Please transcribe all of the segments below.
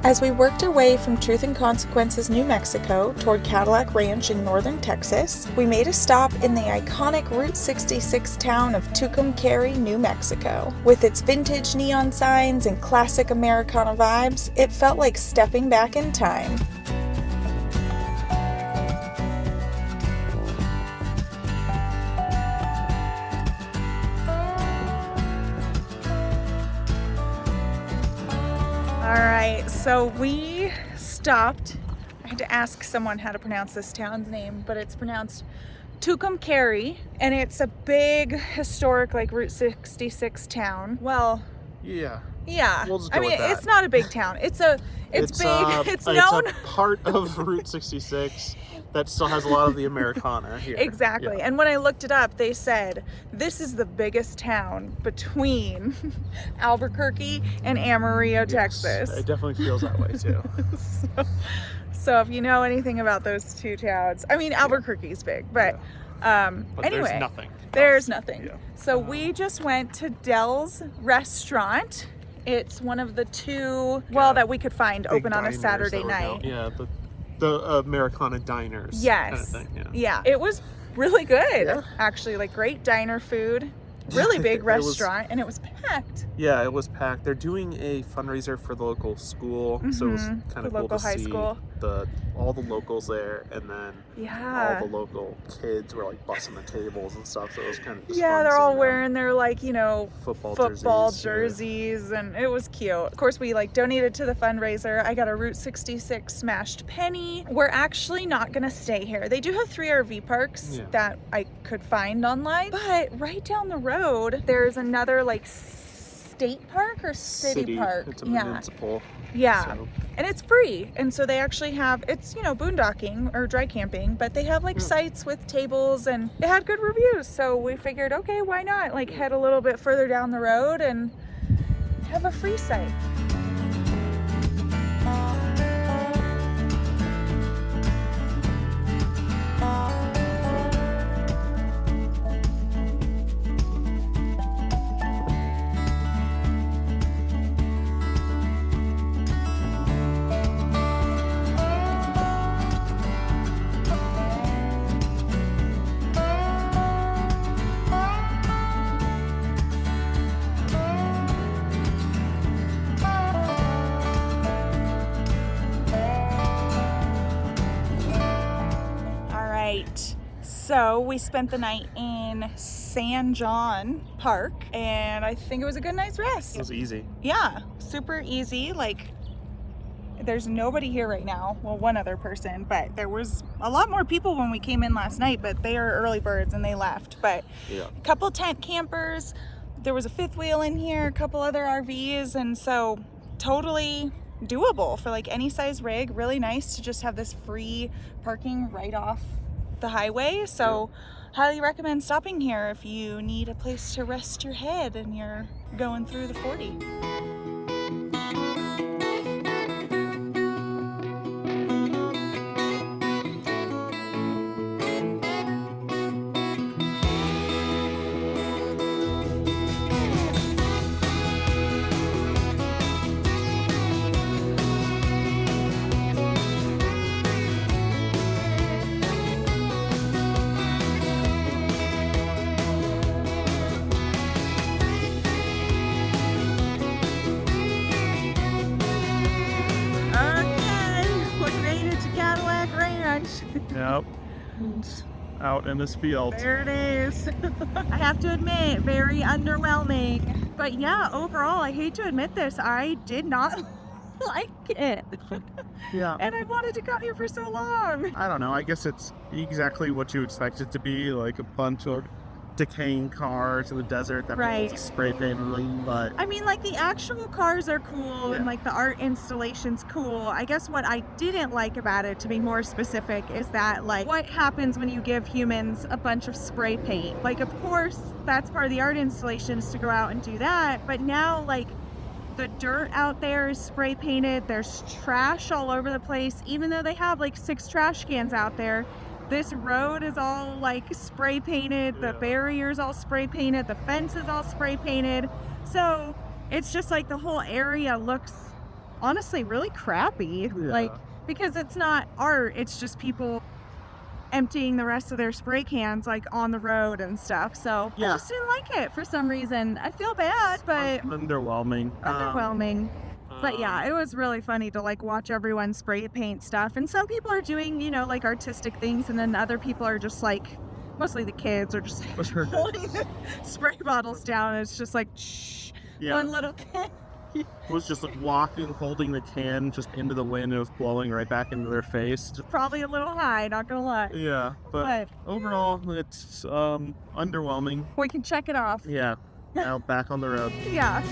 As we worked our way from Truth and Consequences, New Mexico toward Cadillac Ranch in northern Texas, we made a stop in the iconic Route 66 town of Tucumcari, New Mexico. With its vintage neon signs and classic Americana vibes, it felt like stepping back in time. Alright, so we stopped. I had to ask someone how to pronounce this town's name, but it's pronounced Tucumcari, and it's a big historic like Route 66 town. Well, yeah. We'll just go with that. It's not a big town. It's big. It's known. It's a part of Route 66 that still has a lot of the Americana here. Exactly. Yeah. And when I looked it up, they said this is the biggest town between Albuquerque and Amarillo, Texas. It definitely feels that way too. So if you know anything about those two towns, I mean, Albuquerque's big, but anyway, there's nothing. There's nothing. Yeah. So we just went to Dell's restaurant. It's one of the two, that we could find open on a Saturday night. Yeah, the Americana diners. Yes. Kind of thing, yeah. It was really good, actually. Like great diner food. Really big restaurant, and it was packed. Yeah, it was packed. They're doing a fundraiser for the local school, so it was kind of cool to see all the locals there, and then all the local kids were like bussing the tables and stuff. So it was kind of just fun they're all seeing wearing their like football jerseys, and it was cute. Of course, we like donated to the fundraiser. I got a Route 66 smashed penny. We're actually not gonna stay here. They do have 3 RV parks that I could find online, but right down the road there's another like state park or city park. It's a municipal. Yeah. So. And it's free. And so they actually have, it's, boondocking or dry camping, but they have like sites with tables, and it had good reviews. So we figured, okay, why not like head a little bit further down the road and have a free site. So we spent the night in San John Park, and I think it was a good night's rest. It was easy. Yeah, super easy. Like, there's nobody here right now. Well, one other person, but there was a lot more people when we came in last night, but they are early birds and they left. But a couple tent campers, there was a fifth wheel in here, a couple other RVs, and so totally doable for like any size rig. Really nice to just have this free parking right off the highway. So highly recommend stopping here if you need a place to rest your head and you're going through the 40. Yep. Out in this field. There it is. I have to admit, very underwhelming. But yeah, overall, I hate to admit this, I did not like it. Yeah. And I wanted to come here for so long. I don't know. I guess it's exactly what you expect it to be, like a bunch of decaying cars in the desert that people spray painted, but I mean, like the actual cars are cool and like the art installation's cool. I guess what I didn't like about it, to be more specific, is that like what happens when you give humans a bunch of spray paint. Like, of course that's part of the art installations to go out and do that, but now like the dirt out there is spray painted, there's trash all over the place, even though they have like 6 trash cans out there. This road is all like spray painted, the barrier's all spray painted, the fence is all spray painted. So it's just like the whole area looks honestly really crappy. Like, because it's not art, it's just people emptying the rest of their spray cans like on the road and stuff. So I just didn't like it for some reason. I feel bad, but underwhelming. But yeah, it was really funny to like watch everyone spray paint stuff. And some people are doing, you know, like artistic things, and then other people are just like, mostly the kids are just holding the spray bottles down. It's just like, shh, one little kid was just like walking, holding the can just into the wind. It was blowing right back into their face. Probably a little high, not gonna lie. Yeah, but overall, it's underwhelming. We can check it off. Yeah, now back on the road. Yeah.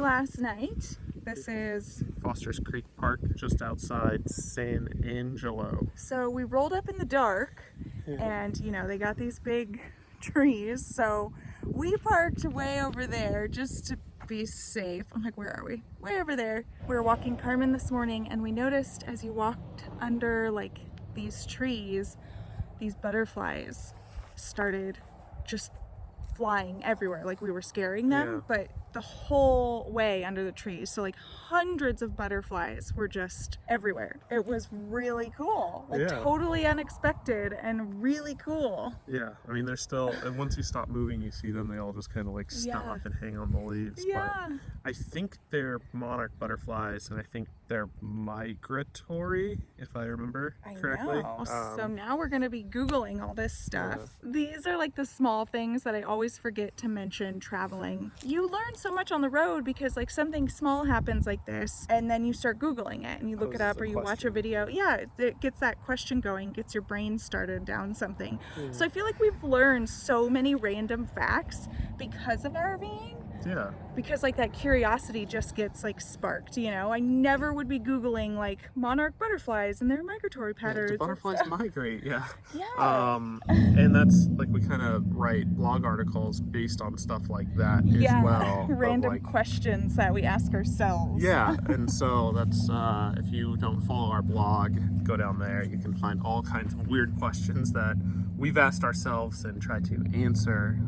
Last night. This is Foster's Creek Park, just outside San Angelo. So we rolled up in the dark, and you know, they got these big trees, so we parked way over there just to be safe. I'm like, where are we? Way over there. We were walking Carmen this morning, and we noticed as you walked under like these trees, these butterflies started just flying everywhere. Like, we were scaring them, but the whole way under the trees. So like hundreds of butterflies were just everywhere. It was really cool. Like totally unexpected and really cool. Yeah, I mean, they're still, and once you stop moving, you see them, they all just kind of like stop and hang on the leaves. Yeah. But I think they're monarch butterflies, and I think they're migratory, if I remember correctly. I know. So now we're going to be Googling all this stuff. These are like the small things that I always forget to mention traveling. You learn so much on the road because like something small happens like this, and then you start Googling it and you look it up, or you watch a video. Yeah, it gets that question going, gets your brain started down something. So I feel like we've learned so many random facts because of RVing. Yeah. Because like that curiosity just gets like sparked, you know. I never would be Googling like monarch butterflies and their migratory patterns. The butterflies migrate, Yeah. And that's like, we kind of write blog articles based on stuff like that as well. Random questions that we ask ourselves. Yeah, and so that's, if you don't follow our blog, go down there. You can find all kinds of weird questions that we've asked ourselves and tried to answer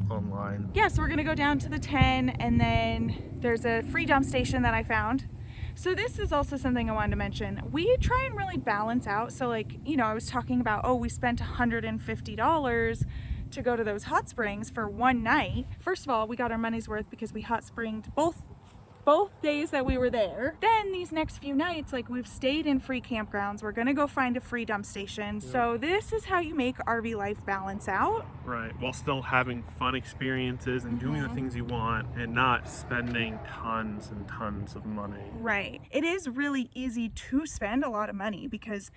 online. Yeah, so we're gonna go down to the 10, and then there's a free dump station that I found. So this is also something I wanted to mention. We try and really balance out. So like, you know, I was talking about, we spent $150 to go to those hot springs for one night. First of all, we got our money's worth because we hot springed both days that we were there. Then these next few nights, like, we've stayed in free campgrounds. We're gonna go find a free dump station. So this is how you make RV life balance out. Right, while still having fun experiences and doing the things you want and not spending tons and tons of money. Right. It is really easy to spend a lot of money because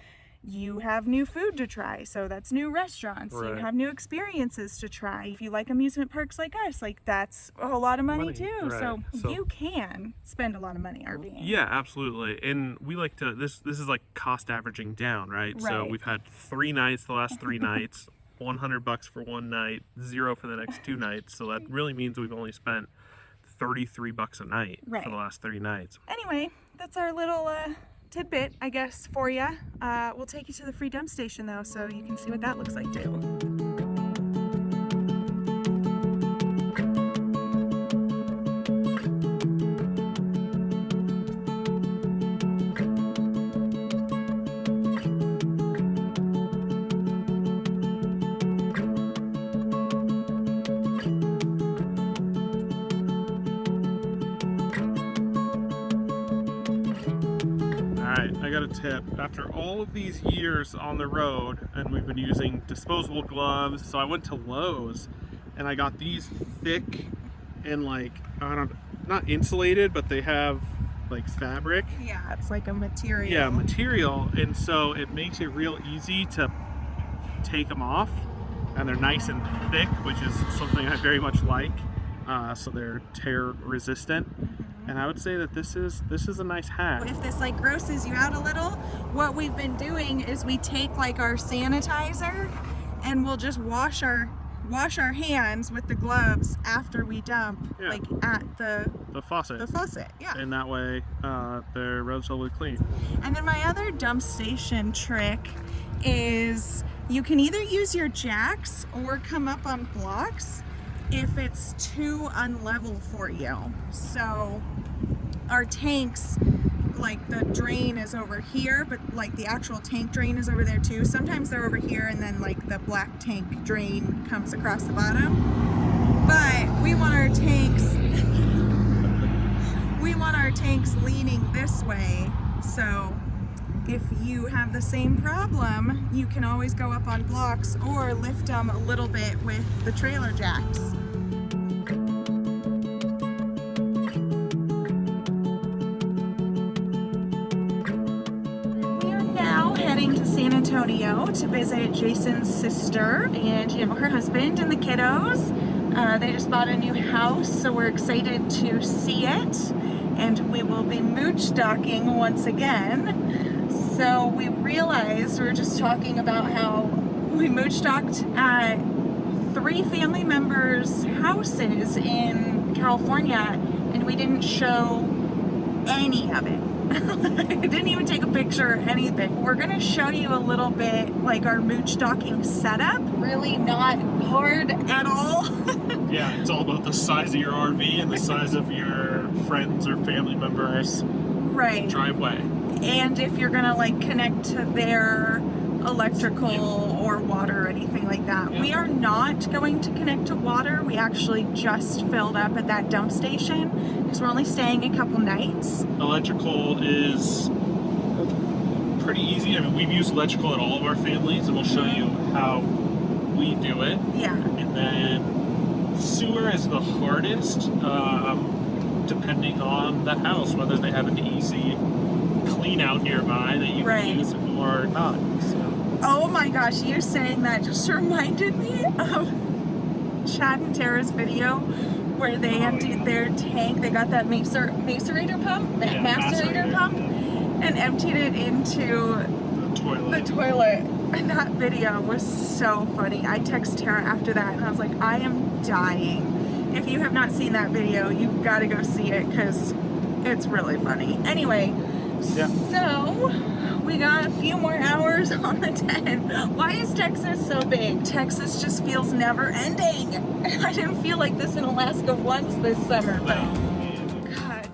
you have new food to try, so that's new restaurants. You have new experiences to try. If you like amusement parks like us, like, that's a whole lot of money too. So you can spend a lot of money RVing. Yeah, absolutely. And we like to, this is like cost averaging down, right? So we've had 3 nights, the last 3 nights, $100 for one night, 0 for the next 2 nights. So that really means we've only spent $33 a night for the last 3 nights. Anyway, that's our little tidbit, I guess, for you. We'll take you to the free dump station though, so you can see what that looks like too. I got a tip. After all of these years on the road, and we've been using disposable gloves, so I went to Lowe's and I got these thick and like, not insulated, but they have like fabric. Yeah, it's like a material. Yeah, material, and so it makes it real easy to take them off, and they're nice and thick, which is something I very much like. So they're tear resistant. And I would say that this is a nice hat. If this like grosses you out a little, what we've been doing is we take like our sanitizer and we'll just wash our wash our hands with the gloves after we dump, like at the faucet. The faucet, yeah. And that way, they're relatively clean. And then my other dump station trick is you can either use your jacks or come up on blocks if it's too unlevel for you. So our tanks, like the drain is over here, but like the actual tank drain is over there too. Sometimes they're over here and then like the black tank drain comes across the bottom. But we want our tanks leaning this way. So if you have the same problem, you can always go up on blocks or lift them a little bit with the trailer jacks. To San Antonio to visit Jason's sister and her husband and the kiddos. They just bought a new house, so we're excited to see it, and we will be mooch docking once again. So we realized, we were just talking about how we mooch docked at 3 family members' houses in California, and we didn't show any of it. I didn't even take a picture or anything. We're gonna show you a little bit like our mooch docking setup. Really not hard at all. Yeah, it's all about the size of your RV and the size of your friends or family members' driveway. And if you're gonna like connect to their electrical or water or anything like that. We are not going to connect to water. We actually just filled up at that dump station because we're only staying a couple nights. Electrical is pretty easy. I mean, we've used electrical at all of our families, and we'll show you how we do it. Yeah. And then sewer is the hardest, depending on the house, whether they have an easy clean out nearby that you can use or not. So. Oh my gosh, you saying that just reminded me of Chad and Tara's video where they emptied their tank. They got that macerator pump, and emptied it into the toilet. And that video was so funny. I texted Tara after that and I was like, I am dying. If you have not seen that video, you've got to go see it because it's really funny. Anyway, so we got a few more hours on the 10. Why is Texas so big? Texas just feels never ending. I didn't feel like this in Alaska once this summer, but God.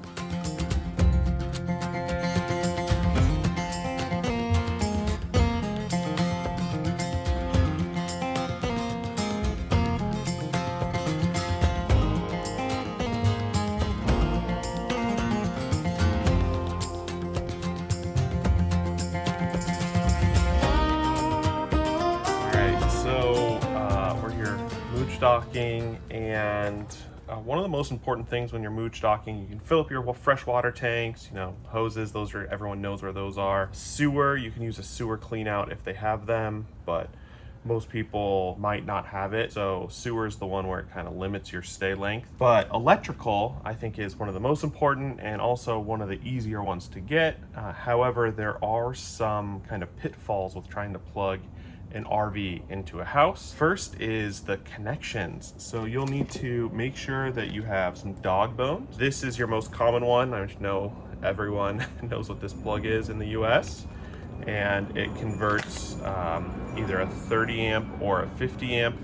Docking, and one of the most important things when you're mooch docking, you can fill up your freshwater tanks, hoses, those are, everyone knows where those are. Sewer, you can use a sewer clean out if they have them, but most people might not have it, so sewer is the one where it kind of limits your stay length. But electrical, I think, is one of the most important and also one of the easier ones to get. However, there are some kind of pitfalls with trying to plug an RV into a house. First is the connections. So you'll need to make sure that you have some dog bones. This is your most common one. I know everyone knows what this plug is in the US, and it converts either a 30 amp or a 50 amp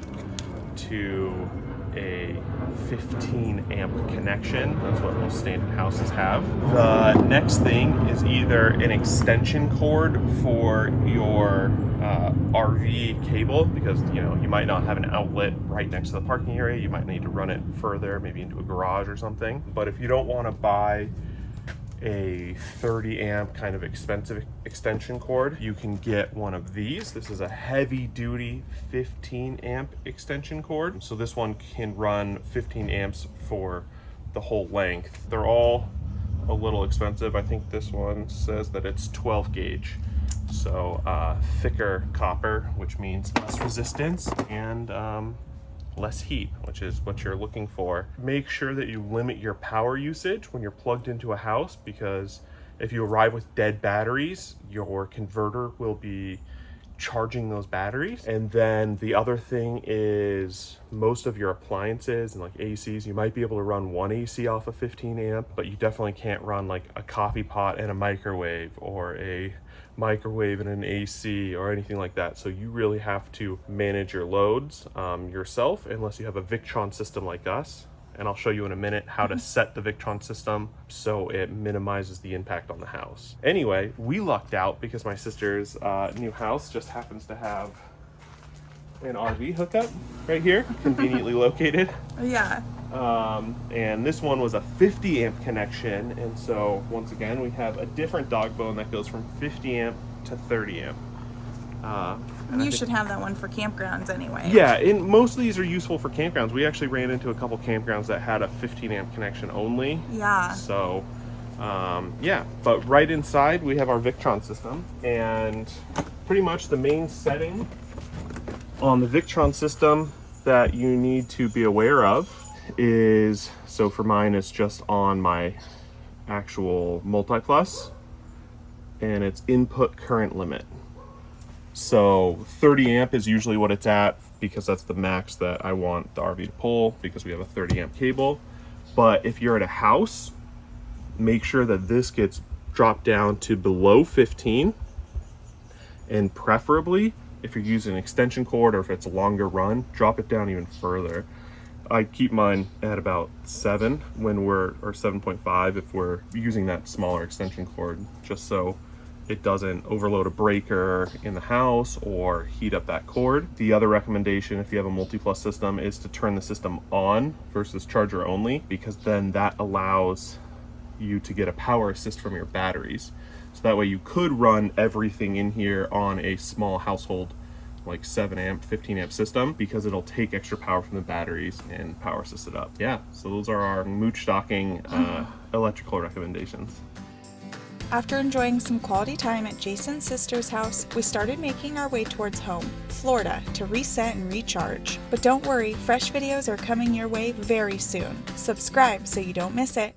to a 15 amp connection. That's what most standard houses have. The next thing is either an extension cord for your RV cable, because you might not have an outlet right next to the parking area. You might need to run it further, maybe into a garage or something. But if you don't want to buy a 30 amp kind of expensive extension cord, you can get one of these. This is a heavy duty 15 amp extension cord. So this one can run 15 amps for the whole length. They're all a little expensive. I think this one says that it's 12 gauge. So thicker copper, which means less resistance and less heat, which is what you're looking for. Make sure that you limit your power usage when you're plugged into a house, because if you arrive with dead batteries, your converter will be charging those batteries. And then the other thing is most of your appliances and like ACs, you might be able to run one AC off of 15 amp, but you definitely can't run like a coffee pot and a microwave, or a microwave and an AC, or anything like that. So you really have to manage your loads yourself, unless you have a Victron system like us. And I'll show you in a minute how to set the Victron system so it minimizes the impact on the house. Anyway, we lucked out because my sister's new house just happens to have an RV hookup right here, conveniently located. Yeah. And this one was a 50 amp connection. And so once again, we have a different dog bone that goes from 50 amp to 30 amp. You should have that one for campgrounds anyway. Yeah, and most of these are useful for campgrounds. We actually ran into a couple campgrounds that had a 15 amp connection only. Yeah. So, yeah, but right inside we have our Victron system, and pretty much the main setting on the Victron system that you need to be aware of is, so for mine it's just on my actual multi-plus, and it's input current limit. So 30 amp is usually what it's at, because that's the max that I want the RV to pull, because we have a 30 amp cable. But if you're at a house, make sure that this gets dropped down to below 15, and preferably if you're using an extension cord or if it's a longer run, drop it down even further. I keep mine at about 7 when we're, or 7.5 if we're using that smaller extension cord, just so it doesn't overload a breaker in the house or heat up that cord. The other recommendation, if you have a multi-plus system, is to turn the system on versus charger only, because then that allows you to get a power assist from your batteries. So that way you could run everything in here on a small household, like 7 amp, 15 amp system, because it'll take extra power from the batteries and power assist it up. Yeah, so those are our moochdocking electrical recommendations. After enjoying some quality time at Jason's sister's house, we started making our way towards home, Florida, to reset and recharge. But don't worry, fresh videos are coming your way very soon. Subscribe so you don't miss it.